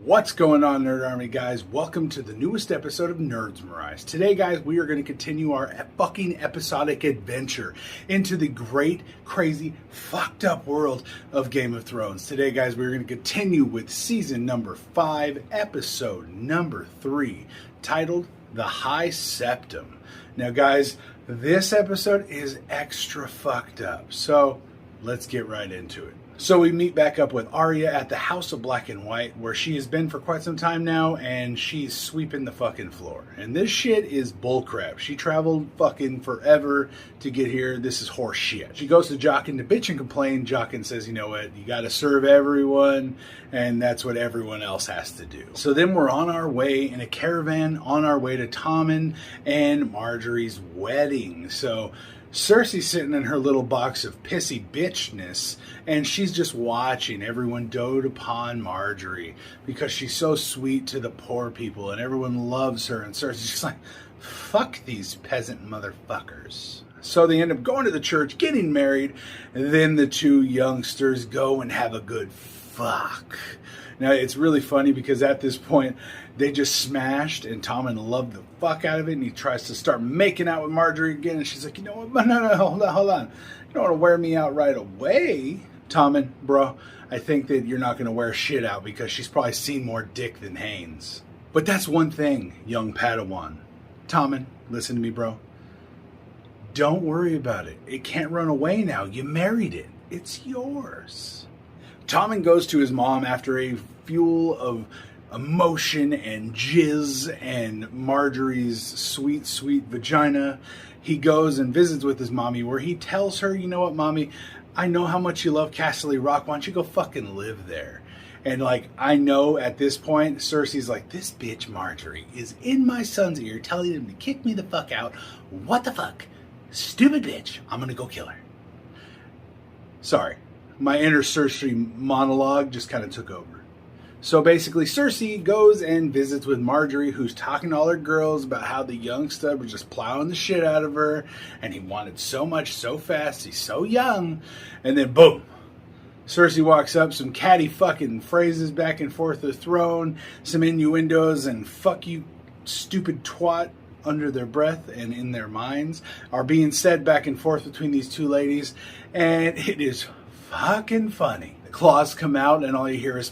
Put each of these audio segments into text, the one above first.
What's going on, Nerd Army guys? Welcome to the newest episode of Nerds Memorized. Today, guys, we are going to continue our fucking episodic adventure into the great, crazy, fucked up world of Game of Thrones. Today, guys, we're going to continue with season number 5, episode number 3, titled The High Septum. Now, guys, this episode is extra fucked up, so let's get right into it. So we meet back up with Arya at the House of Black and White, where she has been for quite some time now, and she's sweeping the fucking floor. And this shit is bullcrap. She traveled fucking forever to get here. This is horse shit. She goes to Jaqen to bitch and complain. Jaqen says, you know what, you gotta serve everyone, and that's what everyone else has to do. So then we're on our way in a caravan, on our way to Tommen and Marjorie's wedding. So Cersei's sitting in her little box of pissy bitchness, and she's just watching everyone dote upon Marjorie because she's so sweet to the poor people and everyone loves her, and Cersei's just like, fuck these peasant motherfuckers. So they end up going to the church, getting married, and then the two youngsters go and have a good fuck. Now, it's really funny because at this point, they just smashed, and Tommen loved the fuck out of it, and he tries to start making out with Marjorie again, and she's like, you know what, no, hold on. You don't want to wear me out right away. Tommen, bro, I think that you're not going to wear shit out because she's probably seen more dick than Haynes. But that's one thing, young Padawan. Tommen, listen to me, bro. Don't worry about it. It can't run away now. You married it. It's yours. Tommen goes to his mom after a fuel of emotion and jizz and Marjorie's sweet, sweet vagina. He goes and visits with his mommy, where he tells her, you know what, mommy, I know how much you love Castle Rock. Why don't you go fucking live there? And like, I know at this point, Cersei's like, this bitch Marjorie is in my son's ear telling him to kick me the fuck out. What the fuck? Stupid bitch. I'm gonna go kill her. Sorry. My inner Cersei monologue just kind of took over. So basically, Cersei goes and visits with Marjorie, who's talking to all her girls about how the young stud was just plowing the shit out of her, and he wanted so much so fast, he's so young, and then boom. Cersei walks up, some catty fucking phrases back and forth the throne, some innuendos, and fuck you, stupid twat, under their breath and in their minds are being said back and forth between these two ladies, and it is fucking funny. The claws come out and all you hear is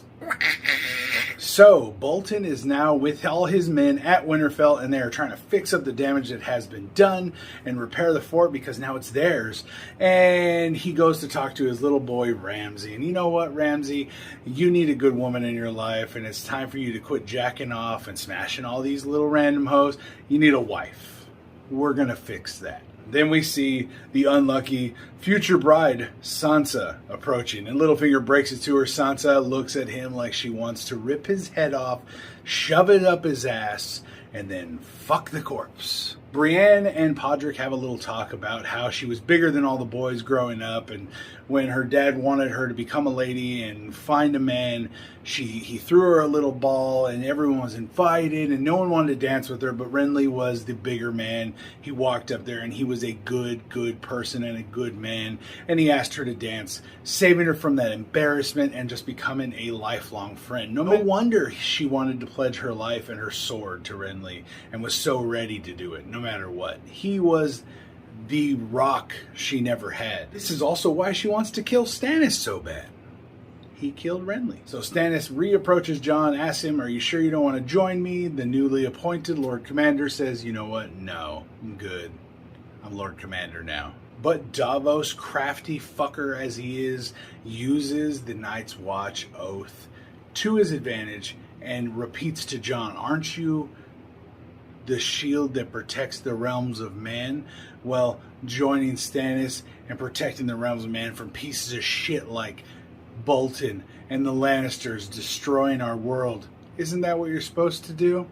so Bolton is now with all his men at Winterfell, and they are trying to fix up the damage that has been done and repair the fort because now it's theirs. And he goes to talk to his little boy Ramsay, and you know what, Ramsay, you need a good woman in your life, and it's time for you to quit jacking off and smashing all these little random hoes. You need a wife. We're gonna fix that. Then we see the unlucky future bride, Sansa, approaching. And Littlefinger breaks it to her. Sansa looks at him like she wants to rip his head off, shove it up his ass, and then fuck the corpse. Brienne and Podrick have a little talk about how she was bigger than all the boys growing up, and when her dad wanted her to become a lady and find a man, he threw her a little ball, and everyone was invited, and no one wanted to dance with her, but Renly was the bigger man. He walked up there, and he was a good person and a good man, and he asked her to dance, saving her from that embarrassment and just becoming a lifelong friend. No wonder she wanted to pledge her life and her sword to Renly, and was so ready to do it, no matter what. He was the rock she never had. This is also why she wants to kill Stannis so bad. He killed Renly. So Stannis reapproaches Jon, asks him, are you sure you don't want to join me? The newly appointed Lord Commander says, you know what? No, I'm good. I'm Lord Commander now. But Davos, crafty fucker as he is, uses the Night's Watch oath to his advantage and repeats to Jon, aren't you the shield that protects the realms of man? Well, joining Stannis and protecting the realms of man from pieces of shit like Bolton and the Lannisters destroying our world. Isn't that what you're supposed to do?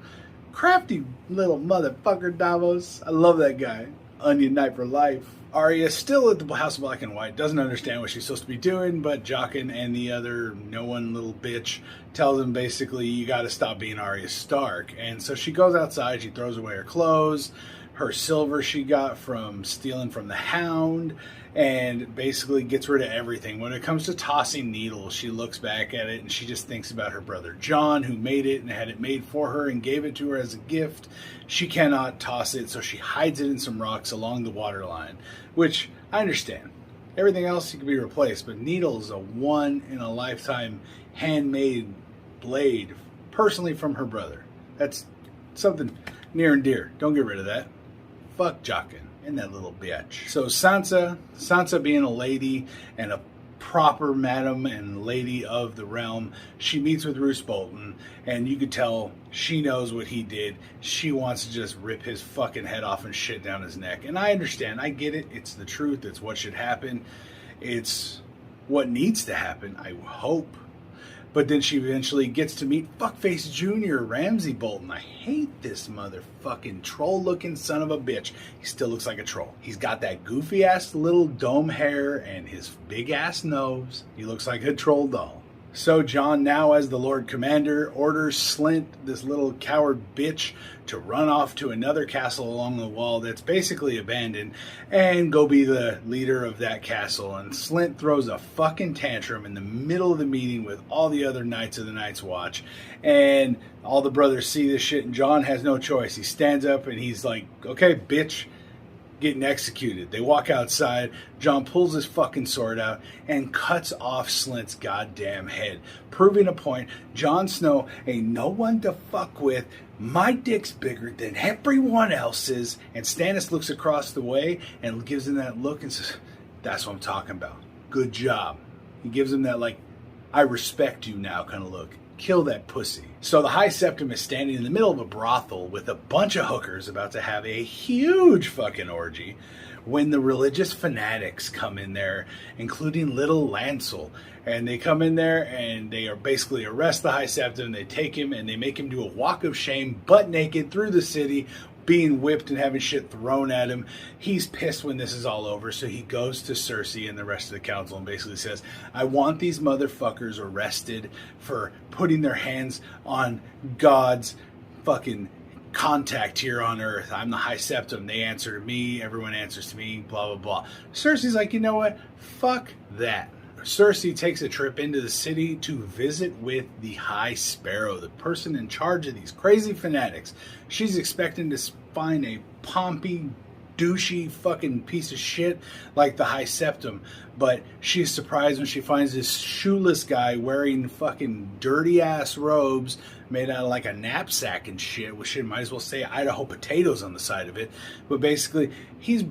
Crafty little motherfucker, Davos. I love that guy. Onion Knight for life. Arya, still at the House of Black and White, doesn't understand what she's supposed to be doing, but Jaqen and the other no-one little bitch tells him basically, you gotta stop being Arya Stark. And so she goes outside, she throws away her clothes, her silver she got from stealing from the Hound, and basically gets rid of everything. When it comes to tossing needles, she looks back at it and she just thinks about her brother John, who made it and had it made for her and gave it to her as a gift. She cannot toss it, so she hides it in some rocks along the water line, which I understand. Everything else can be replaced, but needles, a one-in-a-lifetime handmade blade, personally from her brother. That's something near and dear. Don't get rid of that. Fuck Jockin and that little bitch. So Sansa being a lady and a proper madam and lady of the realm, she meets with Roose Bolton, and you could tell she knows what he did. She wants to just rip his fucking head off and shit down his neck. And I understand. I get it. It's the truth. It's what should happen. It's what needs to happen, I hope. But then she eventually gets to meet Fuckface Jr., Ramsay Bolton. I hate this motherfucking troll-looking son of a bitch. He still looks like a troll. He's got that goofy-ass little dome hair and his big-ass nose. He looks like a troll doll. So Jon, now as the Lord Commander, orders Slint, this little coward bitch, to run off to another castle along the wall that's basically abandoned and go be the leader of that castle. And Slint throws a fucking tantrum in the middle of the meeting with all the other knights of the Night's Watch. And all the brothers see this shit, and Jon has no choice. He stands up and he's like, okay, bitch, getting executed. They walk outside. Jon pulls his fucking sword out and cuts off Slint's goddamn head, proving a point. Jon Snow ain't no one to fuck with. My dick's bigger than everyone else's. And Stannis looks across the way and gives him that look and says, that's what I'm talking about. Good job. He gives him that, like, I respect you now kind of look. Kill that pussy. So the High Septum is standing in the middle of a brothel with a bunch of hookers about to have a huge fucking orgy when the religious fanatics come in there, including little Lancel. And they come in there and they are basically arrest the High Septum. They take him and they make him do a walk of shame, butt naked, through the city, being whipped and having shit thrown at him. He's pissed when this is all over, so he goes to Cersei and the rest of the council and basically says, I want these motherfuckers arrested for putting their hands on God's fucking contact here on Earth. I'm the High Septum. They answer to me. Everyone answers to me. Blah, blah, blah. Cersei's like, you know what? Fuck that. Cersei takes a trip into the city to visit with the High Sparrow, the person in charge of these crazy fanatics. She's expecting to find a pompy, douchey fucking piece of shit like the High Septum, but she's surprised when she finds this shoeless guy wearing fucking dirty ass robes made out of like a knapsack and shit, which might as well say Idaho potatoes on the side of it. But basically, he's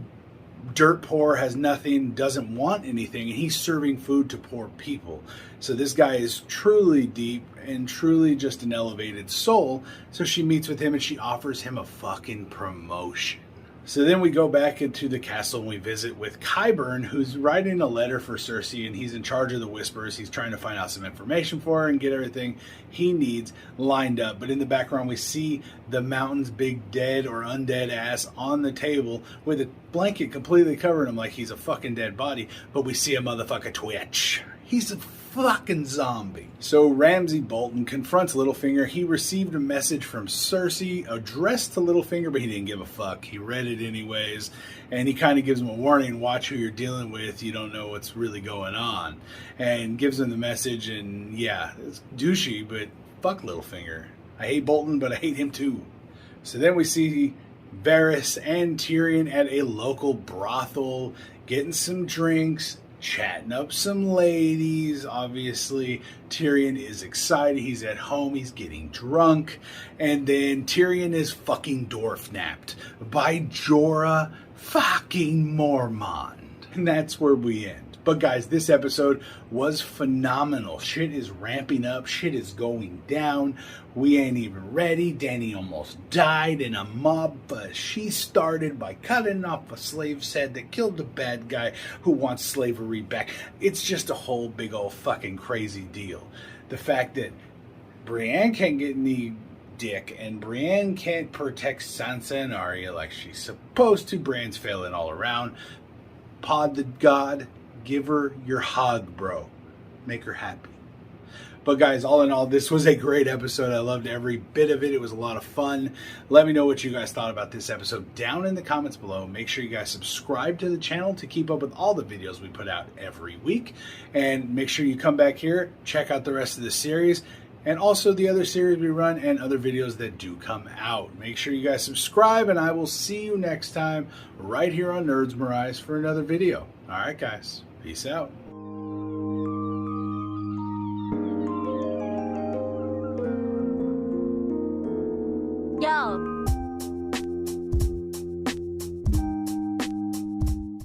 dirt poor, has nothing, doesn't want anything, and he's serving food to poor people. So this guy is truly deep and truly just an elevated soul. So she meets with him and she offers him a fucking promotion. So then we go back into the castle and we visit with Qyburn, who's writing a letter for Cersei, and he's in charge of the Whispers. He's trying to find out some information for her and get everything he needs lined up. But in the background, we see the Mountain's big dead or undead ass on the table with a blanket completely covering him like he's a fucking dead body. But we see a motherfucker twitch. He's a fucking zombie. So Ramsay Bolton confronts Littlefinger. He received a message from Cersei addressed to Littlefinger, but he didn't give a fuck. He read it anyways, and he kind of gives him a warning. Watch who you're dealing with. You don't know what's really going on. And gives him the message, and yeah, it's douchey, but fuck Littlefinger. I hate Bolton, but I hate him too. So then we see Varys and Tyrion at a local brothel, getting some drinks, chatting up some ladies. Obviously, Tyrion is excited. He's at home. He's getting drunk. And then Tyrion is fucking dwarf-napped by Jorah fucking Mormont. And that's where we end. But guys, this episode was phenomenal. Shit is ramping up. Shit is going down. We ain't even ready. Dany almost died in a mob she started by cutting off a slave's head that killed the bad guy who wants slavery back. It's just a whole big old fucking crazy deal. The fact that Brienne can't get any dick and Brienne can't protect Sansa and Arya like she's supposed to. Brienne's failing all around. Pod the God. Give her your hug, bro. Make her happy. But guys, all in all, this was a great episode. I loved every bit of it. It was a lot of fun. Let me know what you guys thought about this episode down in the comments below. Make sure you guys subscribe to the channel to keep up with all the videos we put out every week. And make sure you come back here, check out the rest of the series, and also the other series we run and other videos that do come out. Make sure you guys subscribe, and I will see you next time right here on Nerds Mirais for another video. All right, guys. Peace out.